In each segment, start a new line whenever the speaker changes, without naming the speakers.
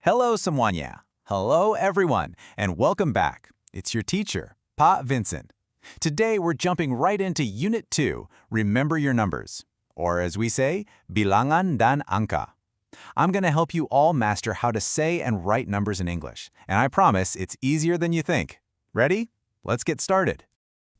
Hello, semuanya. Hello, everyone, and welcome back. It's your teacher, Pak Vincent. Today, we're jumping right into Unit 2, Remember Your Numbers, or as we say, Bilangan dan Angka. I'm going to help you all master how to say and write numbers in English, and I promise it's easier than you think. Ready? Let's get started.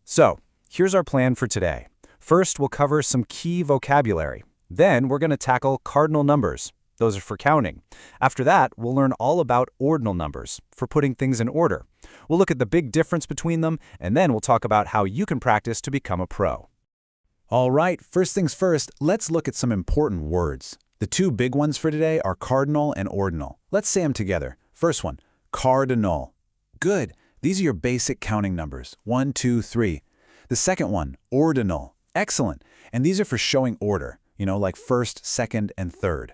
So, here's our plan for today. First, we'll cover some key vocabulary. Then, we're going to tackle cardinal numbers. Those are for counting. After that, we'll learn all about ordinal numbers, for putting things in order. We'll look at the big difference between them, and then we'll talk about how you can practice to become a pro.
All right, first things first, let's look at some important words. The two big ones for today are cardinal and ordinal. Let's say them together. First one, cardinal. Good. These are your basic counting numbers, 1, 2, 3. The second one, ordinal. Excellent. And these are for showing order, like first, second, and third.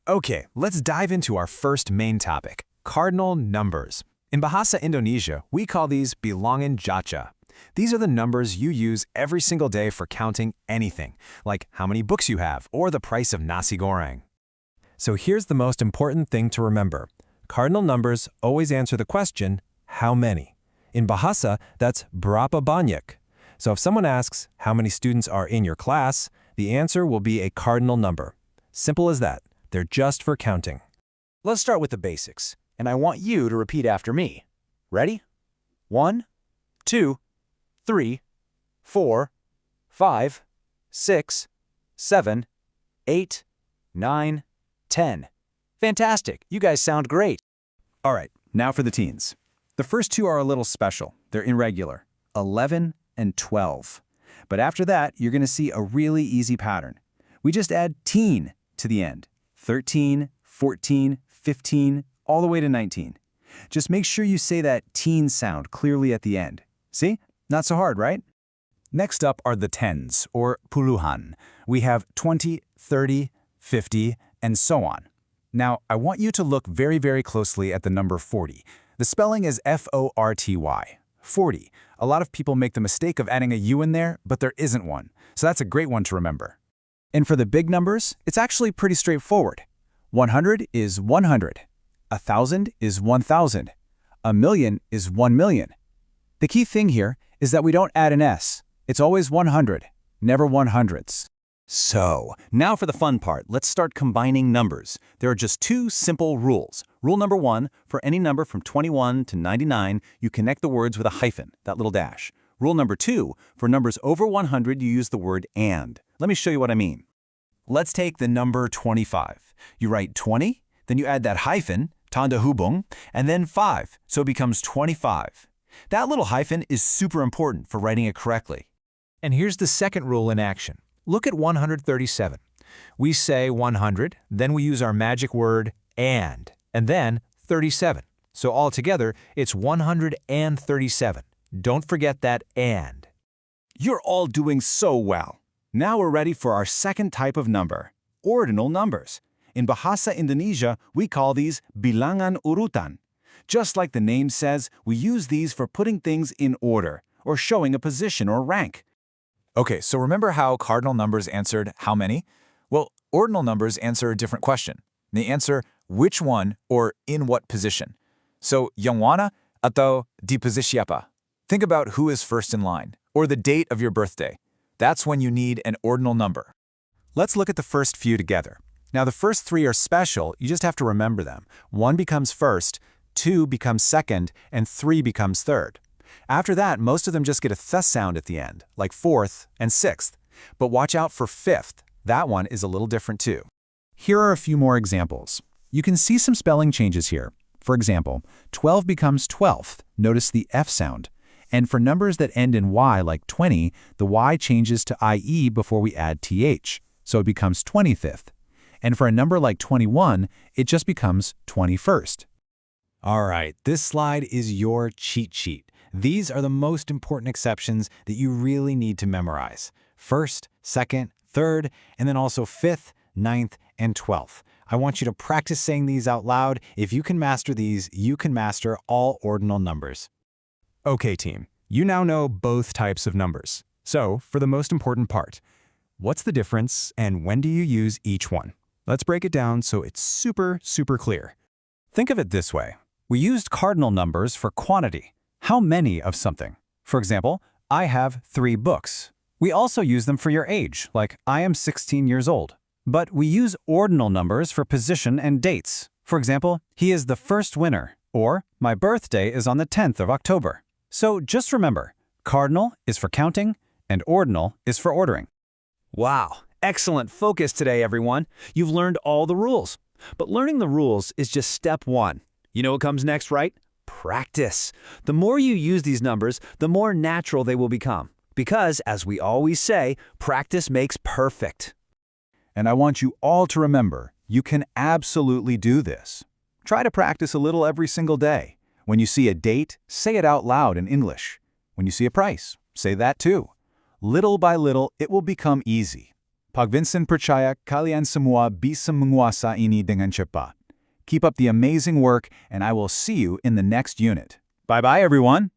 Okay, let's dive into our first main topic, cardinal numbers. In Bahasa Indonesia, we call these Bilangan Cacah. These are the numbers you use every single day for counting anything, like how many books you have or the price of nasi goreng. So here's the most important thing to remember. Cardinal numbers always answer the question, how many? In Bahasa, that's berapa banyak. So if someone asks, how many students are in your class, the answer will be a cardinal number. Simple as that. They're just for counting.
Let's start with the basics, and I want you to repeat after me. Ready? 1, 2, 3, 4, 5, 6, 7, 8, 9, 10. Fantastic. You guys sound great.
All right, now for the teens. The first two are a little special. They're irregular, 11 and 12. But after that, you're going to see a really easy pattern. We just add teen to the end. 13, 14, 15, all the way to 19. Just make sure you say that teen sound clearly at the end. See? Not so hard, right? Next up are the tens, or puluhan. We have 20, 30, 50, and so on. Now, I want you to look very, very closely at the number 40. The spelling is F-O-R-T-Y, 40. A lot of people make the mistake of adding a U in there, but there isn't one. So that's a great one to remember. And for the big numbers, it's actually pretty straightforward. 100 is 100. 1,000 is 1,000. A million is 1 million. The key thing here is that we don't add an S. It's always 100, never 100s.
So, now for the fun part. Let's start combining numbers. There are just two simple rules. Rule number 1, for any number from 21 to 99, you connect the words with a hyphen, that little dash. Rule number 2, for numbers over 100, you use the word and. Let me show you what I mean.
Let's take the number 25. You write 20, then you add that hyphen, tanda hubung, and then 5, so it becomes 25. That little hyphen is super important for writing it correctly. And here's the second rule in action. Look at 137. We say 100, then we use our magic word and then 37. So altogether, it's 137. Don't forget that and.
You're all doing so well. Now we're ready for our second type of number, ordinal numbers. In Bahasa Indonesia, we call these Bilangan Urutan. Just like the name says, we use these for putting things in order or showing a position or rank.
Okay, so remember how cardinal numbers answered how many? Well, ordinal numbers answer a different question. They answer which one or in what position. So, yang mana atau di posisi apa? Think about who is first in line, or the date of your birthday. That's when you need an ordinal number. Let's look at the first few together. Now, the first three are special. You just have to remember them. 1 becomes first, 2 becomes second, and 3 becomes third. After that, most of them just get a th sound at the end, like fourth and sixth. But watch out for fifth. That one is a little different too. Here are a few more examples. You can see some spelling changes here. For example, 12 becomes 12th. Notice the F sound. And for numbers that end in Y, like 20, the Y changes to IE before we add TH, so it becomes 25th. And for a number like 21, it just becomes 21st. All right, this slide is your cheat sheet. These are the most important exceptions that you really need to memorize. First, second, third, and then also fifth, ninth, and 12th. I want you to practice saying these out loud. If you can master these, you can master all ordinal numbers. Okay, team, you now know both types of numbers. So, for the most important part, what's the difference and when do you use each one? Let's break it down so it's super clear.
Think of it this way. We used cardinal numbers for quantity. How many of something? For example, I have 3 books. We also use them for your age, like I am 16 years old. But we use ordinal numbers for position and dates. For example, he is the first winner, or my birthday is on the 10th of October. So just remember, cardinal is for counting, and ordinal is for ordering.
Wow, excellent focus today, everyone. You've learned all the rules. But learning the rules is just step 1. You know what comes next, right? Practice. The more you use these numbers, the more natural they will become. Because, as we always say, practice makes perfect.
And I want you all to remember, you can absolutely do this. Try to practice a little every single day. When you see a date, say it out loud in English. When you see a price, say that too. Little by little, it will become easy. Pak Vincent percaya kalian semua bisa menguasai ini dengan cepat. Keep up the amazing work, and I will see you in the next unit. Bye-bye, everyone.